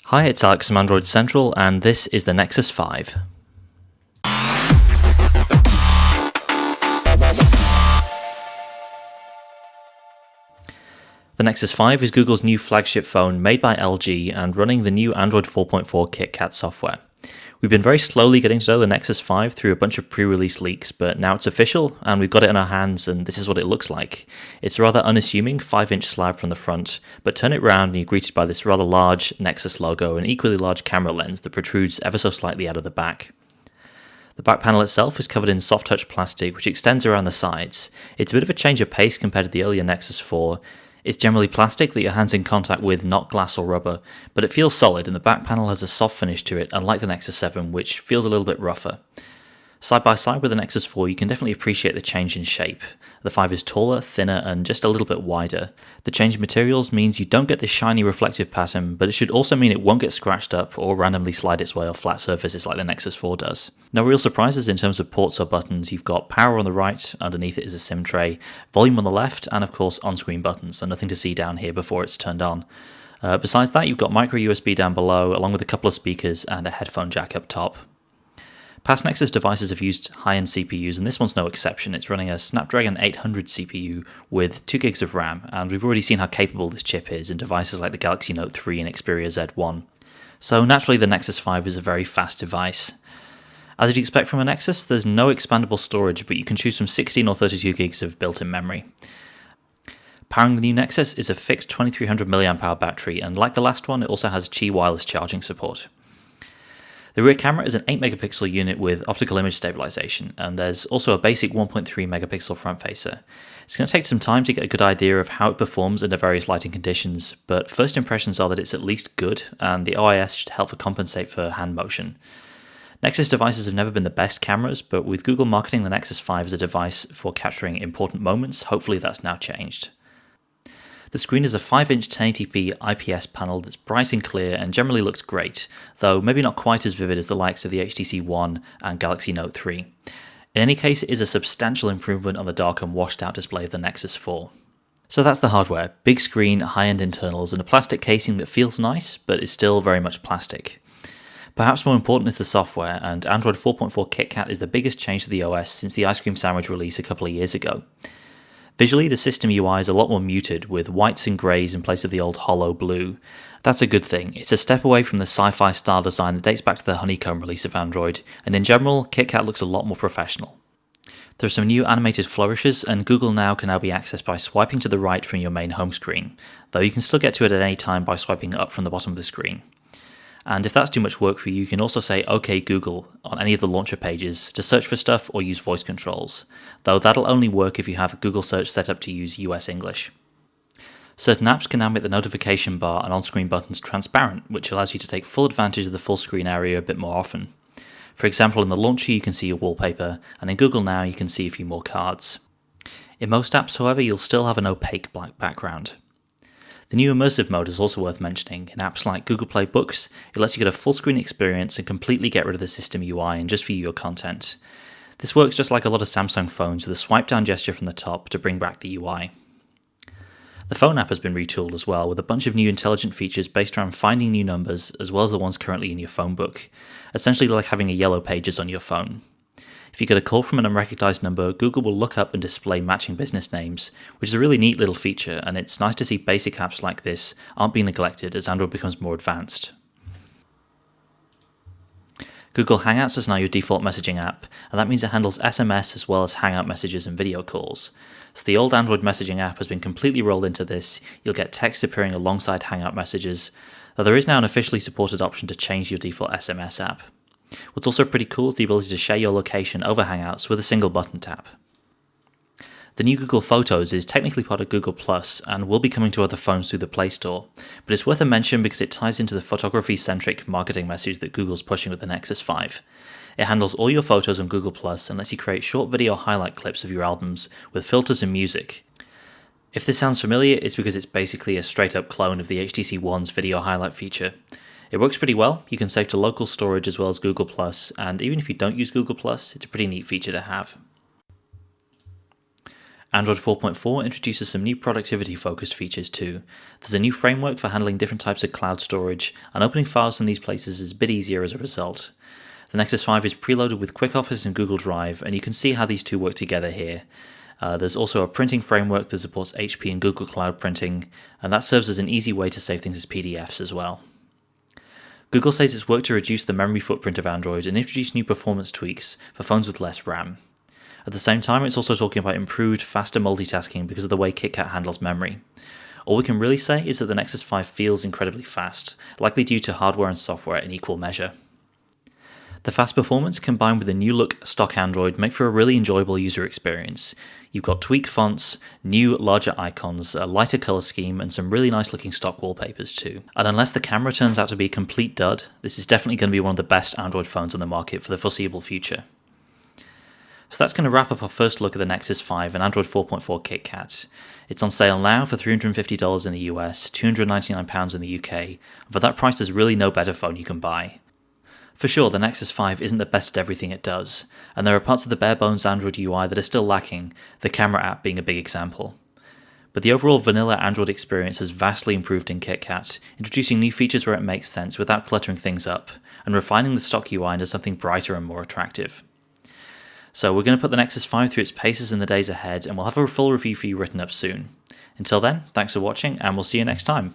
Hi, it's Alex from Android Central, and this is the Nexus 5. The Nexus 5 is Google's new flagship phone made by LG and running the new Android 4.4 KitKat software. We've been very slowly getting to know the Nexus 5 through a bunch of pre-release leaks, but now it's official and we've got it in our hands and this is what it looks like. It's a rather unassuming 5-inch slab from the front, but turn it round and you're greeted by this rather large Nexus logo and equally large camera lens that protrudes ever so slightly out of the back. The back panel itself is covered in soft touch plastic which extends around the sides. It's a bit of a change of pace compared to the earlier Nexus 4. It's generally plastic that your hand's in contact with, not glass or rubber, but it feels solid and the back panel has a soft finish to it, unlike the Nexus 7, which feels a little bit rougher. Side by side with the Nexus 4, you can definitely appreciate the change in shape. The 5 is taller, thinner, and just a little bit wider. The change in materials means you don't get this shiny reflective pattern, but it should also mean it won't get scratched up or randomly slide its way off flat surfaces like the Nexus 4 does. No real surprises in terms of ports or buttons. You've got power on the right, underneath it is a SIM tray, volume on the left, and of course on-screen buttons, so nothing to see down here before it's turned on. Besides that, you've got micro USB down below, along with a couple of speakers and a headphone jack up top. Past Nexus devices have used high-end CPUs, and this one's no exception. It's running a Snapdragon 800 CPU with 2 gigs of RAM, and we've already seen how capable this chip is in devices like the Galaxy Note 3 and Xperia Z1. So naturally the Nexus 5 is a very fast device. As you'd expect from a Nexus, there's no expandable storage, but you can choose from 16 or 32 gigs of built-in memory. Powering the new Nexus is a fixed 2300 mAh battery, and like the last one, it also has Qi wireless charging support. The rear camera is an 8-megapixel unit with optical image stabilization, and there's also a basic 1.3-megapixel front facer. It's going to take some time to get a good idea of how it performs under various lighting conditions, but first impressions are that it's at least good, and the OIS should help compensate for hand motion. Nexus devices have never been the best cameras, but with Google marketing the Nexus 5 as a device for capturing important moments, hopefully that's now changed. The screen is a 5-inch 1080p IPS panel that's bright and clear and generally looks great, though maybe not quite as vivid as the likes of the HTC One and Galaxy Note 3. In any case, it is a substantial improvement on the dark and washed out display of the Nexus 4. So that's the hardware: big screen, high-end internals, and a plastic casing that feels nice, but is still very much plastic. Perhaps more important is the software, and Android 4.4 KitKat is the biggest change to the OS since the Ice Cream Sandwich release a couple of years ago. Visually, the system UI is a lot more muted, with whites and greys in place of the old hollow blue. That's a good thing. It's a step away from the sci-fi style design that dates back to the Honeycomb release of Android, and in general, KitKat looks a lot more professional. There are some new animated flourishes, and Google Now can now be accessed by swiping to the right from your main home screen, though you can still get to it at any time by swiping up from the bottom of the screen. And if that's too much work for you, you can also say OK Google on any of the launcher pages to search for stuff or use voice controls, though that'll only work if you have Google Search set up to use US English. Certain apps can now make the notification bar and on-screen buttons transparent, which allows you to take full advantage of the full screen area a bit more often. For example, in the launcher you can see your wallpaper, and in Google Now you can see a few more cards. In most apps, however, you'll still have an opaque black background. The new immersive mode is also worth mentioning. In apps like Google Play Books, it lets you get a full screen experience and completely get rid of the system UI and just view your content. This works just like a lot of Samsung phones with a swipe down gesture from the top to bring back the UI. The phone app has been retooled as well, with a bunch of new intelligent features based around finding new numbers as well as the ones currently in your phone book, essentially like having a yellow pages on your phone. If you get a call from an unrecognized number, Google will look up and display matching business names, which is a really neat little feature, and it's nice to see basic apps like this aren't being neglected as Android becomes more advanced. Google Hangouts is now your default messaging app, and that means it handles SMS as well as Hangout messages and video calls. So the old Android messaging app has been completely rolled into this. You'll get text appearing alongside Hangout messages, though there is now an officially supported option to change your default SMS app. What's also pretty cool is the ability to share your location over Hangouts with a single button tap. The new Google Photos is technically part of Google Plus and will be coming to other phones through the Play Store, but it's worth a mention because it ties into the photography-centric marketing message that Google's pushing with the Nexus 5. It handles all your photos on Google Plus and lets you create short video highlight clips of your albums with filters and music. If this sounds familiar, it's because it's basically a straight-up clone of the HTC One's video highlight feature. It works pretty well. You can save to local storage as well as Google+, and even if you don't use Google+, it's a pretty neat feature to have. Android 4.4 introduces some new productivity-focused features too. There's a new framework for handling different types of cloud storage, and opening files from these places is a bit easier as a result. The Nexus 5 is preloaded with QuickOffice and Google Drive, and you can see how these two work together here. There's also a printing framework that supports HP and Google Cloud printing, and that serves as an easy way to save things as PDFs as well. Google says it's worked to reduce the memory footprint of Android and introduce new performance tweaks for phones with less RAM. At the same time, it's also talking about improved, faster multitasking because of the way KitKat handles memory. All we can really say is that the Nexus 5 feels incredibly fast, likely due to hardware and software in equal measure. The fast performance combined with the new look stock Android make for a really enjoyable user experience. You've got tweaked fonts, new larger icons, a lighter colour scheme, and some really nice looking stock wallpapers too. And unless the camera turns out to be a complete dud, this is definitely going to be one of the best Android phones on the market for the foreseeable future. So that's going to wrap up our first look at the Nexus 5 and Android 4.4 KitKat. It's on sale now for $350 in the US, £299 in the UK, and for that price there's really no better phone you can buy. For sure, the Nexus 5 isn't the best at everything it does, and there are parts of the bare-bones Android UI that are still lacking, the camera app being a big example. But the overall vanilla Android experience has vastly improved in KitKat, introducing new features where it makes sense without cluttering things up, and refining the stock UI into something brighter and more attractive. So we're going to put the Nexus 5 through its paces in the days ahead, and we'll have a full review for you written up soon. Until then, thanks for watching, and we'll see you next time.